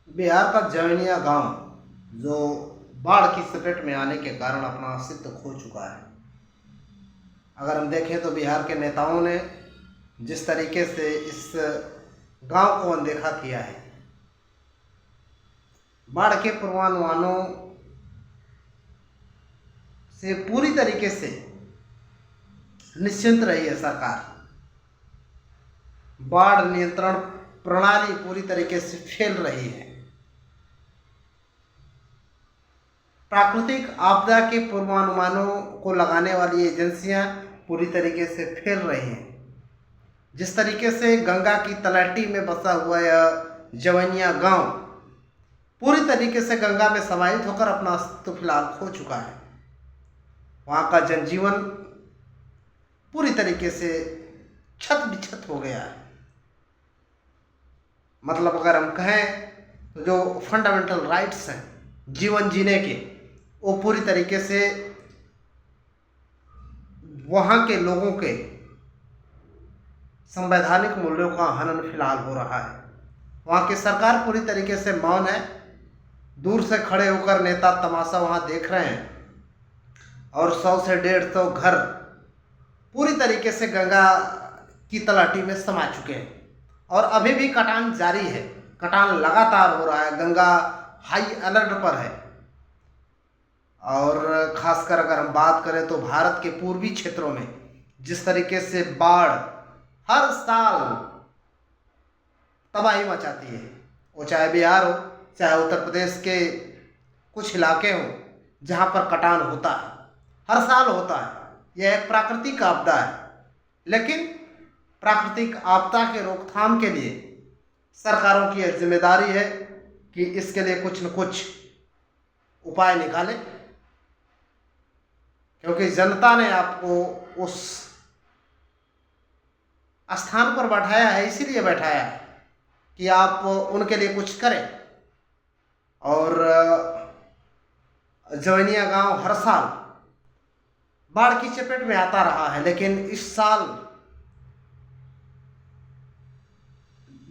बिहार का जवनिया गांव जो बाढ़ की चपेट में आने के कारण अपना अस्तित्व खो चुका है। अगर हम देखें तो बिहार के नेताओं ने जिस तरीके से इस गांव को अनदेखा किया है, बाढ़ के पूर्वानुमानों से पूरी तरीके से निश्चिंत रही है सरकार। बाढ़ नियंत्रण प्रणाली पूरी तरीके से फेल रही है। प्राकृतिक आपदा के पूर्वानुमानों को लगाने वाली एजेंसियां पूरी तरीके से फेल रही हैं। जिस तरीके से गंगा की तलहटी में बसा हुआ यह जवनिया गांव पूरी तरीके से गंगा में समाहित होकर अपना अस्तित्व फिलहाल खो चुका है। वहाँ का जनजीवन पूरी तरीके से छत बिछत हो गया है। मतलब अगर हम कहें तो जो फंडामेंटल राइट्स हैं जीवन जीने के, वो पूरी तरीके से वहाँ के लोगों के संवैधानिक मूल्यों का हनन फिलहाल हो रहा है। वहाँ की सरकार पूरी तरीके से मौन है। दूर से खड़े होकर नेता तमाशा वहाँ देख रहे हैं और 100 से 150 घर पूरी तरीके से गंगा की तलहटी में समा चुके हैं और अभी भी कटान जारी है। कटान लगातार हो रहा है। गंगा हाई अलर्ट पर है। और खासकर अगर हम बात करें तो भारत के पूर्वी क्षेत्रों में जिस तरीके से बाढ़ हर साल तबाही मचाती है, वो चाहे बिहार हो चाहे उत्तर प्रदेश के कुछ इलाके हों जहाँ पर कटान होता है, हर साल होता है। यह एक प्राकृतिक आपदा है, लेकिन प्राकृतिक आपदा के रोकथाम के लिए सरकारों की यह जिम्मेदारी है कि इसके लिए कुछ न कुछ उपाय निकालें, क्योंकि जनता ने आपको उस स्थान पर बैठाया है, इसीलिए बैठाया है कि आप उनके लिए कुछ करें। और जवनिया गांव हर साल बाढ़ की चपेट में आता रहा है, लेकिन इस साल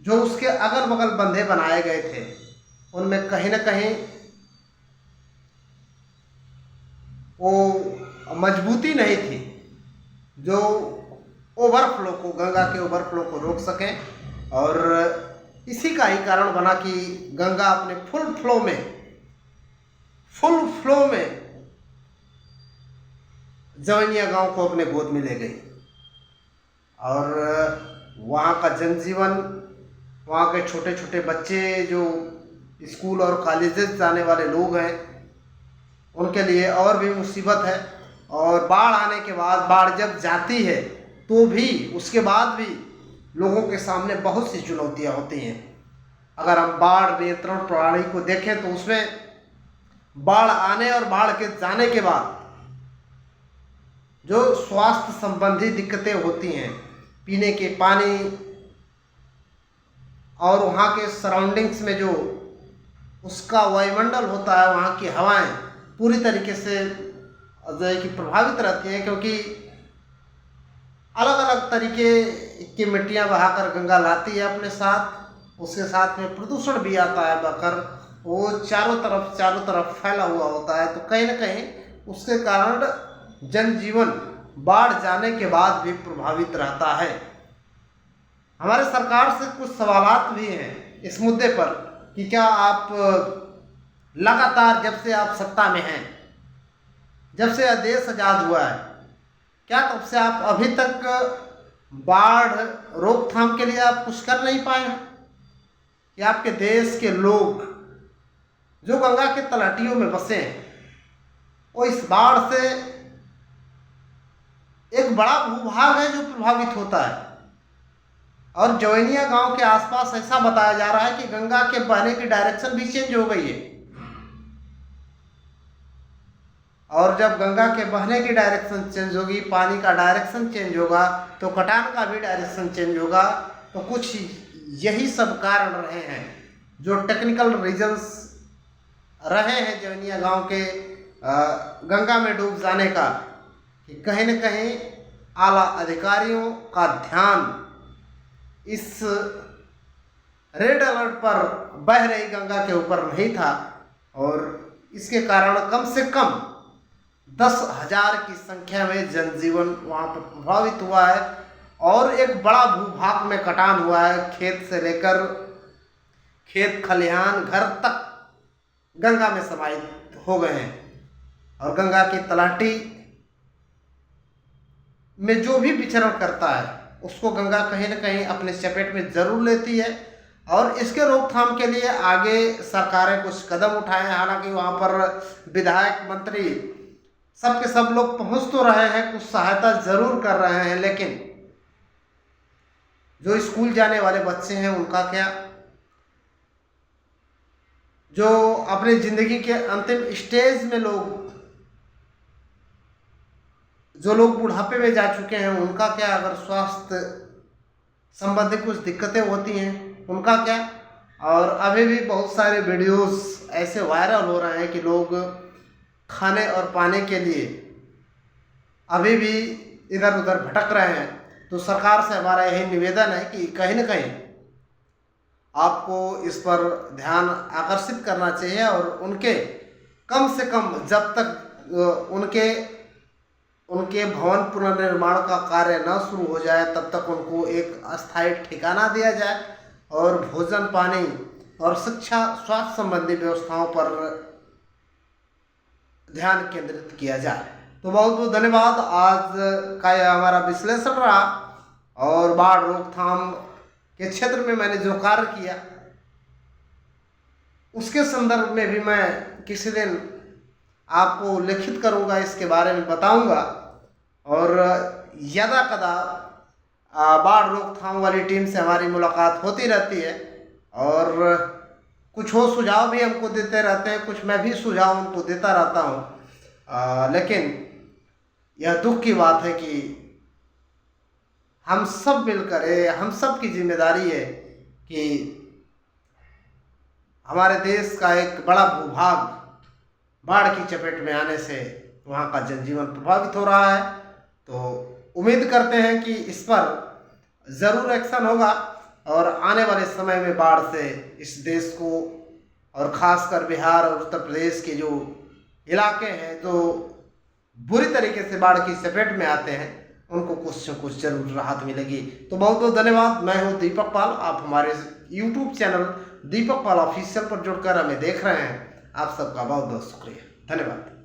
जो उसके अगल बगल बंधे बनाए गए थे उनमें कहीं न कहीं वो मजबूती नहीं थी जो ओवरफ्लो को, गंगा के ओवरफ्लो को रोक सकें। और इसी का ही कारण बना कि गंगा अपने फुल फ्लो में जवनिया गांव को अपने गोद में ले गई। और वहाँ का जनजीवन, वहाँ के छोटे छोटे बच्चे जो स्कूल और कॉलेजेस जाने वाले लोग हैं, उनके लिए और भी मुसीबत है। और बाढ़ आने के बाद, बाढ़ जब जाती है तो भी उसके बाद भी लोगों के सामने बहुत सी चुनौतियां होती हैं। अगर हम बाढ़ नियंत्रण प्रणाली को देखें तो उसमें बाढ़ आने और बाढ़ के जाने के बाद जो स्वास्थ्य संबंधी दिक्कतें होती हैं, पीने के पानी और वहाँ के सराउंडिंग्स में जो उसका वायुमंडल होता है, वहाँ की हवाएं पूरी तरीके से जो है कि प्रभावित रहती हैं, क्योंकि अलग अलग तरीके की मिट्टियाँ बहाकर गंगा लाती है अपने साथ। उसके साथ में प्रदूषण भी आता है बहकर, वो चारों तरफ फैला हुआ होता है। तो कहीं ना कहीं उसके कारण जनजीवन बाढ़ जाने के बाद भी प्रभावित रहता है। हमारे सरकार से कुछ सवालात भी हैं इस मुद्दे पर कि क्या आप लगातार जब से आप सत्ता में हैं, जब से देश आज़ाद हुआ है, क्या तब से आप अभी तक बाढ़ रोकथाम के लिए आप कुछ कर नहीं पाए हैं? कि आपके देश के लोग जो गंगा के तलहटियों में बसे हैं, वो इस बाढ़ से एक बड़ा भूभाग है जो प्रभावित होता है। और जवनिया गांव के आसपास ऐसा बताया जा रहा है कि गंगा के बहने की डायरेक्शन भी चेंज हो गई है। और जब गंगा के बहने की डायरेक्शन चेंज होगी, पानी का डायरेक्शन चेंज होगा, तो कटान का भी डायरेक्शन चेंज होगा। तो कुछ यही सब कारण रहे हैं, जो टेक्निकल रीजंस रहे हैं जवनिया गांव के गंगा में डूब जाने का, कि कहीं न कहीं आला अधिकारियों का ध्यान इस रेड अलर्ट पर बह रही गंगा के ऊपर नहीं था और इसके कारण कम से कम 10,000 की संख्या में जनजीवन वहाँ पर प्रभावित हुआ है और एक बड़ा भूभाग में कटान हुआ है। खेत से लेकर खेत खलिहान घर तक गंगा में समाहित हो गए हैं और गंगा की तलहटी में जो भी विचरण करता है उसको गंगा कहीं न कहीं अपने चपेट में जरूर लेती है और इसके रोकथाम के लिए आगे सरकारें कुछ कदम उठाए हैं। हालांकि वहाँ पर विधायक मंत्री सब के सब लोग पहुँच तो रहे हैं, कुछ सहायता जरूर कर रहे हैं, लेकिन जो स्कूल जाने वाले बच्चे हैं उनका क्या, जो अपनी जिंदगी के अंतिम स्टेज में जो लोग बुढ़ापे में जा चुके हैं उनका क्या, अगर स्वास्थ्य संबंधी कुछ दिक्कतें होती हैं उनका क्या। और अभी भी बहुत सारे वीडियोस ऐसे वायरल हो रहे हैं कि लोग खाने और पाने के लिए अभी भी इधर उधर भटक रहे हैं। तो सरकार से हमारा यही निवेदन है कि कहीं न कहीं आपको इस पर ध्यान आकर्षित करना चाहिए और उनके कम से कम जब तक उनके भवन पुनर्निर्माण का कार्य न शुरू हो जाए तब तक उनको एक अस्थायी ठिकाना दिया जाए और भोजन पानी और शिक्षा स्वास्थ्य संबंधी व्यवस्थाओं पर ध्यान केंद्रित किया जाए। तो बहुत बहुत धन्यवाद। आज का यह हमारा विश्लेषण रहा और बाढ़ रोकथाम के क्षेत्र में मैंने जो कार्य किया उसके संदर्भ में भी मैं किसी दिन आपको लिखित करूंगा, इसके बारे में बताऊंगा। और यदा कदा बाढ़ रोकथाम वाली टीम से हमारी मुलाकात होती रहती है और कुछ हो सुझाव भी हमको देते रहते हैं, कुछ मैं भी सुझाव उनको देता रहता हूँ। लेकिन यह दुख की बात है कि हम सब मिलकर, हम सब की जिम्मेदारी है कि हमारे देश का एक बड़ा भूभाग बाढ़ की चपेट में आने से वहाँ का जनजीवन प्रभावित हो रहा है। तो उम्मीद करते हैं कि इस पर ज़रूर एक्शन होगा और आने वाले समय में बाढ़ से इस देश को और ख़ासकर बिहार और उत्तर प्रदेश के जो इलाके हैं जो बुरी तरीके से बाढ़ की चपेट में आते हैं उनको कुछ न कुछ जरूर राहत मिलेगी। तो बहुत बहुत धन्यवाद। मैं हूँ दीपक पाल, आप हमारे यूट्यूब चैनल दीपक पाल ऑफिशियल पर जुड़कर हमें देख रहे हैं। आप सबका बहुत बहुत शुक्रिया, धन्यवाद।